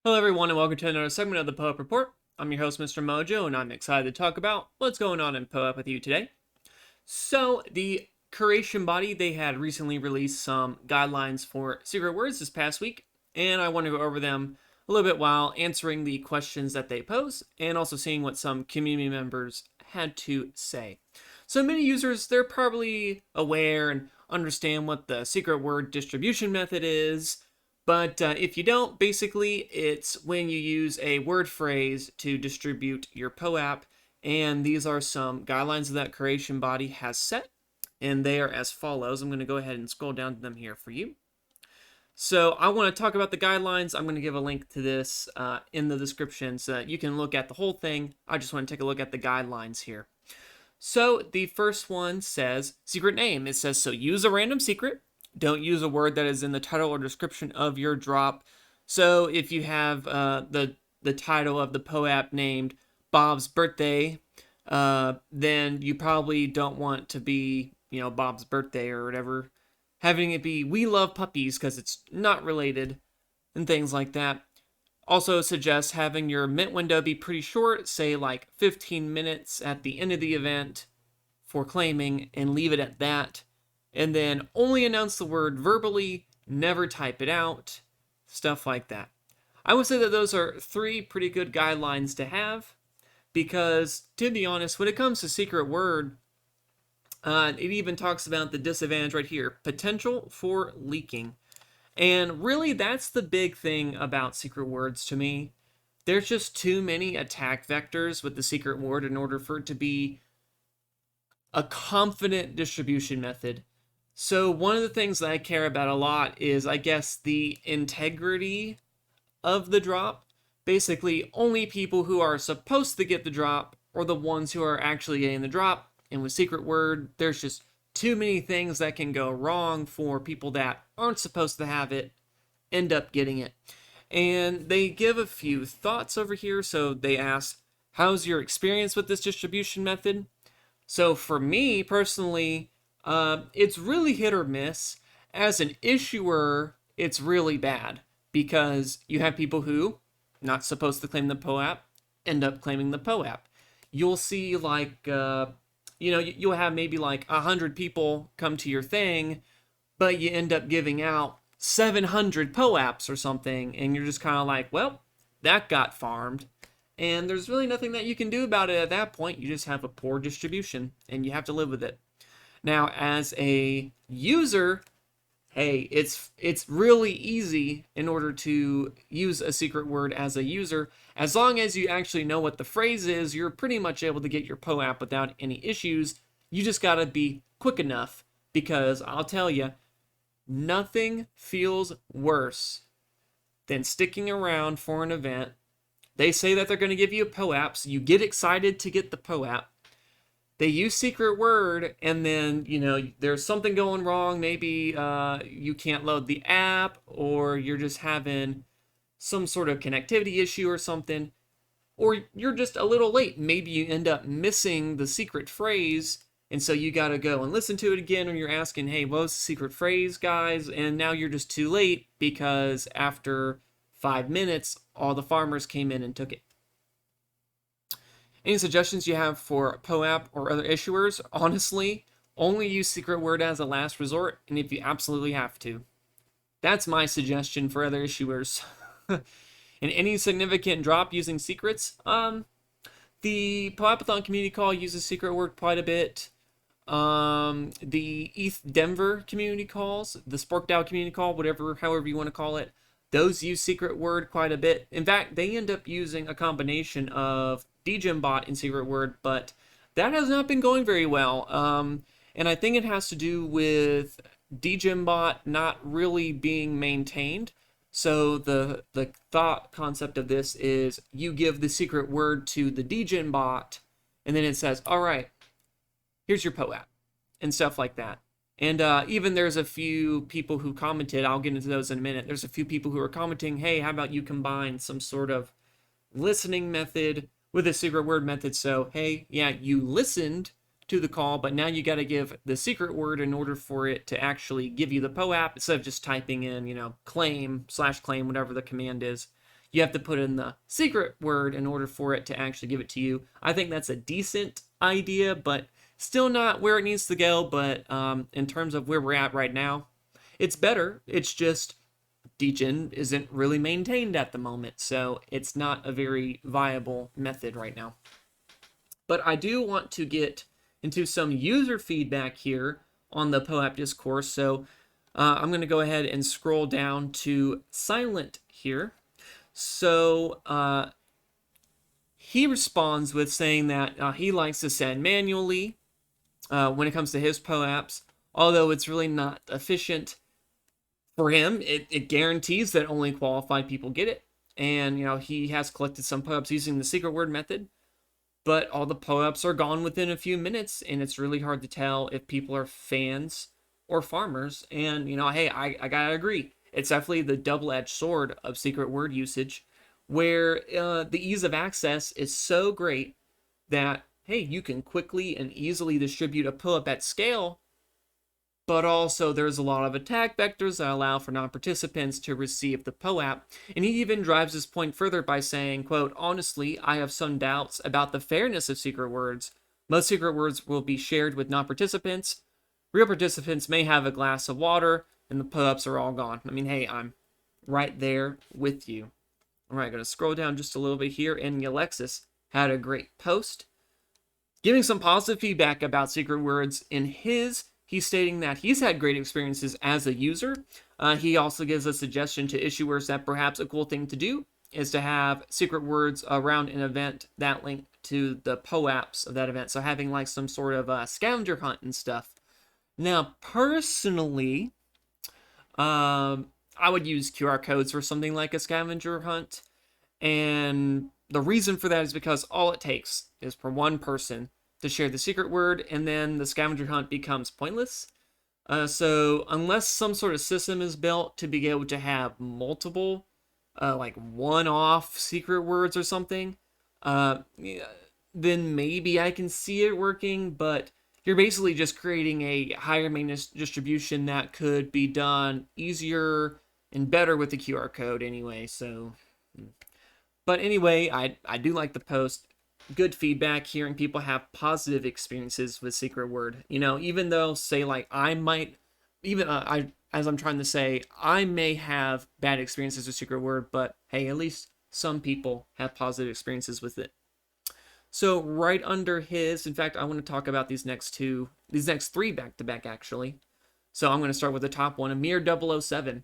Hello everyone and welcome to another segment of the POAP Report. I'm your host Mister Mojo and I'm excited to talk about what's going on in POAP with you today. So the Curation Body, they had recently released some guidelines for secret words this past week, and I want to go over them a little bit while answering the questions that they pose and also seeing what some community members had to say. So many users, they're probably aware and understand what the secret word distribution method is. But if you don't, basically it's when you use a word phrase to distribute your POAP, and these are some guidelines that Curation Body has set, and they are as follows. I'm going to go ahead and scroll down to them here for you. So I want to talk about the guidelines. I'm going to give a link to this in the description so that you can look at the whole thing. I just want to take a look at the guidelines here. So the first one says secret name. It says, so use a random secret. Don't use a word that is in the title or description of your drop. So if you have the title of the POAP named Bob's birthday, then you probably don't want to be, Bob's birthday or whatever. Having it be we love puppies because it's not related and things like that. Also suggests having your mint window be pretty short, say like 15 minutes at the end of the event for claiming, and leave it at that. And then only announce the word verbally, never type it out, stuff like that. I would say that those are three pretty good guidelines to have, because to be honest, when it comes to secret word, it even talks about the disadvantage right here, potential for leaking. And really, that's the big thing about secret words to me. There's just too many attack vectors with the secret word in order for it to be a confident distribution method. So one of the things that I care about a lot is, I guess, the integrity of the drop. Basically, only people who are supposed to get the drop or the ones who are actually getting the drop. And with secret word, there's just too many things that can go wrong for people that aren't supposed to have it end up getting it. And they give a few thoughts over here. So they ask, how's your experience with this distribution method? So for me personally, it's really hit or miss. As an issuer, it's really bad because you have people who, not supposed to claim the POAP, end up claiming the POAP. You'll see like, you'll have maybe like 100 people come to your thing, but you end up giving out 700 POAPs or something, and you're just kind of like, well, that got farmed. And there's really nothing that you can do about it at that point. You just have a poor distribution, and you have to live with it. Now, as a user, hey, it's really easy in order to use a secret word as a user. As long as you actually know what the phrase is, you're pretty much able to get your POAP without any issues. You just gotta be quick enough, because I'll tell you, nothing feels worse than sticking around for an event. They say that they're going to give you a POAP, so you get excited to get the POAP. They use secret word, and then, there's something going wrong. Maybe you can't load the app, or you're just having some sort of connectivity issue or something. Or you're just a little late. Maybe you end up missing the secret phrase, and so you got to go and listen to it again, or you're asking, hey, what was the secret phrase, guys? And now you're just too late because after 5 minutes, all the farmers came in and took it. Any suggestions you have for POAP or other issuers? Honestly, only use secret word as a last resort, and if you absolutely have to. That's my suggestion for other issuers. And any significant drop using secrets? The POAPathon community call uses secret word quite a bit. The ETH Denver community calls, the SporkDAO community call, however you want to call it, those use secret word quite a bit. In fact, they end up using a combination of DGenBot and secret word, but that has not been going very well. And I think it has to do with DGenBot not really being maintained. So the thought concept of this is you give the secret word to the DGenBot, and then it says, all right, here's your POAP, and stuff like that. And even there's a few people who commented, I'll get into those in a minute, there's a few people who are commenting, hey, how about you combine some sort of listening method with a secret word method? So, hey, yeah, you listened to the call, but now you got to give the secret word in order for it to actually give you the POAP, instead of just typing in, claim /claim, whatever the command is. you have to put in the secret word in order for it to actually give it to you. I think that's a decent idea, but still not where it needs to go. But in terms of where we're at right now, it's better. It's just degen isn't really maintained at the moment, so it's not a very viable method right now. But I do want to get into some user feedback here on the POAP discourse. So I'm going to go ahead and scroll down to Silent here. So he responds with saying that he likes to send manually when it comes to his POAPs, although it's really not efficient for him. It guarantees that only qualified people get it. And, he has collected some POAPs using the secret word method, but all the POAPs are gone within a few minutes, and it's really hard to tell if people are fans or farmers. And, hey, I gotta agree. It's definitely the double-edged sword of secret word usage, where the ease of access is so great that, hey, you can quickly and easily distribute a POAP at scale, but also there's a lot of attack vectors that allow for non-participants to receive the POAP. And he even drives his point further by saying, quote, honestly, I have some doubts about the fairness of secret words. Most secret words will be shared with non-participants. Real participants may have a glass of water, and the POAPs are all gone. I mean, hey, I'm right there with you. All right, going to scroll down just a little bit here, and Alexis had a great post giving some positive feedback about secret words. He's stating that he's had great experiences as a user. He also gives a suggestion to issuers that perhaps a cool thing to do is to have secret words around an event that link to the POAPs of that event. So having like some sort of scavenger hunt and stuff. Now, personally, I would use QR codes for something like a scavenger hunt. And the reason for that is because all it takes is for one person to share the secret word, and then the scavenger hunt becomes pointless. So unless some sort of system is built to be able to have multiple, like one-off secret words or something, then maybe I can see it working, but you're basically just creating a higher maintenance distribution that could be done easier and better with the QR code anyway. So, but anyway, I do like the post. Good feedback, hearing people have positive experiences with secret word. Even though, say, like I might, even as I'm trying to say, I may have bad experiences with secret word, but hey, at least some people have positive experiences with it. So right under his, in fact, I want to talk about these next three back to back actually. So I'm going to start with the top one, Amir 007.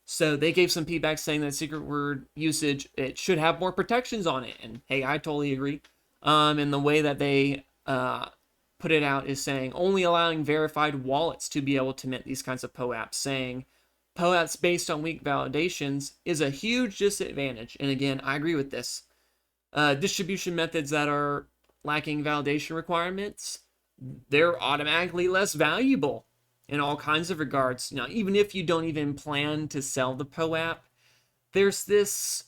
So they gave some feedback saying that secret word usage, it should have more protections on it. And hey, I totally agree. And the way that they put it out is saying only allowing verified wallets to be able to mint these kinds of POAPs, saying POAPs based on weak validations is a huge disadvantage. And again, I agree with this. Distribution methods that are lacking validation requirements, they're automatically less valuable in all kinds of regards. Even if you don't even plan to sell the POAP, there's this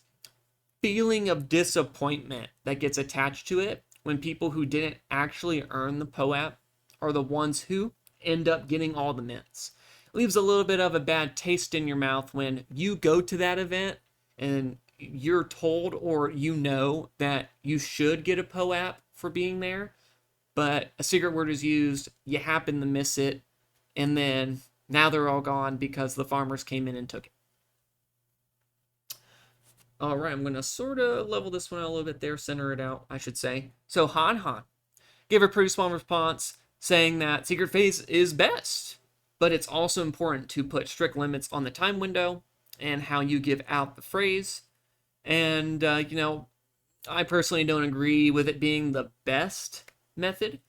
feeling of disappointment that gets attached to it when people who didn't actually earn the POAP are the ones who end up getting all the mints. It leaves a little bit of a bad taste in your mouth when you go to that event and you're told or that you should get a POAP for being there, but a secret word is used, you happen to miss it, and then now they're all gone because the farmers came in and took it. All right, I'm going to sort of level this one out a little bit there, center it out, I should say. So Han gave a pretty small response saying that secret phase is best, but it's also important to put strict limits on the time window and how you give out the phrase. And, I personally don't agree with it being the best method,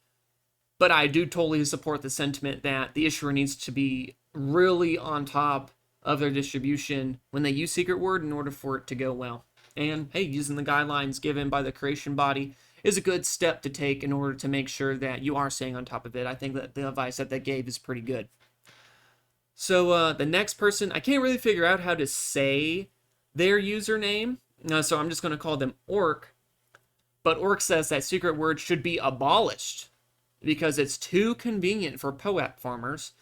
but I do totally support the sentiment that the issuer needs to be really on top of their distribution when they use secret word in order for it to go well. And hey, using the guidelines given by the curation body is a good step to take in order to make sure that you are staying on top of it. I think that the advice that they gave is pretty good. So the next person, I can't really figure out how to say their username, so I'm just going to call them Orc. But Orc says that secret word should be abolished because it's too convenient for POAP farmers.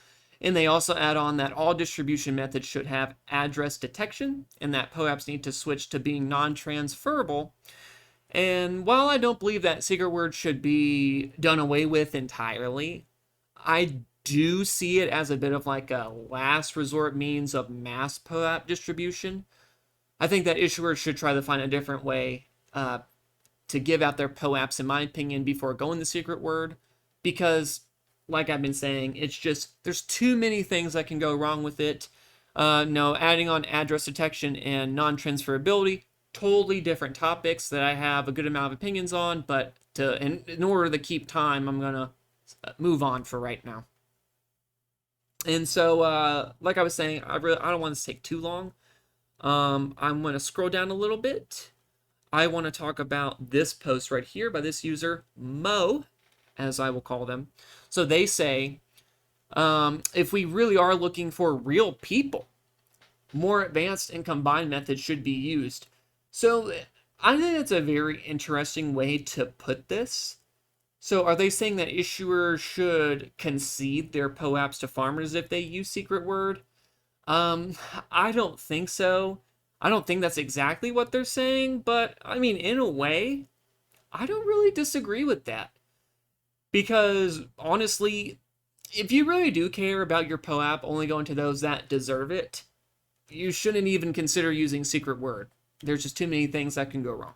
And they also add on that all distribution methods should have address detection, and that POAPs need to switch to being non-transferable. And while I don't believe that secret word should be done away with entirely, I do see it as a bit of like a last resort means of mass POAP distribution. I think that issuers should try to find a different way to give out their POAPs, in my opinion, before going the secret word, because, like I've been saying, it's just, there's too many things that can go wrong with it. No, adding on address detection and non-transferability, totally different topics that I have a good amount of opinions on, but in order to keep time, I'm going to move on for right now. And so, like I was saying, I don't want this to take too long. I'm going to scroll down a little bit. I want to talk about this post right here by this user, Mo, as I will call them. So they say, if we really are looking for real people, more advanced and combined methods should be used. So I think that's a very interesting way to put this. So are they saying that issuers should concede their POAPs to farmers if they use secret word? I don't think so. I don't think that's exactly what they're saying, but I mean, in a way, I don't really disagree with that. Because honestly, if you really do care about your POAP only going to those that deserve it, you shouldn't even consider using secret word. There's just too many things that can go wrong.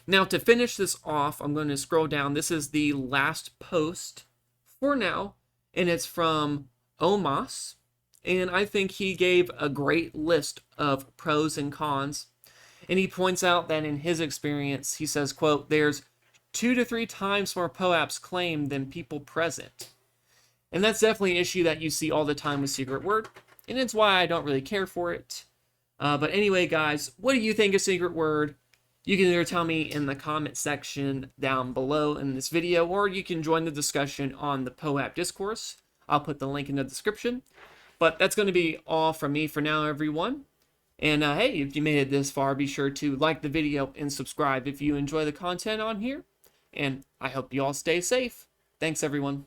Now, to finish this off, I'm going to scroll down. This is the last post for now, and it's from OMAS. And I think he gave a great list of pros and cons. And he points out that in his experience, he says, quote, there's 2 to 3 times more POAPs claimed than people present. And that's definitely an issue that you see all the time with secret word. And it's why I don't really care for it. But anyway, guys, what do you think of secret word? You can either tell me in the comment section down below in this video, or you can join the discussion on the POAP discourse. I'll put the link in the description. But that's going to be all from me for now, everyone. And hey, if you made it this far, be sure to like the video and subscribe if you enjoy the content on here. And I hope you all stay safe. Thanks, everyone.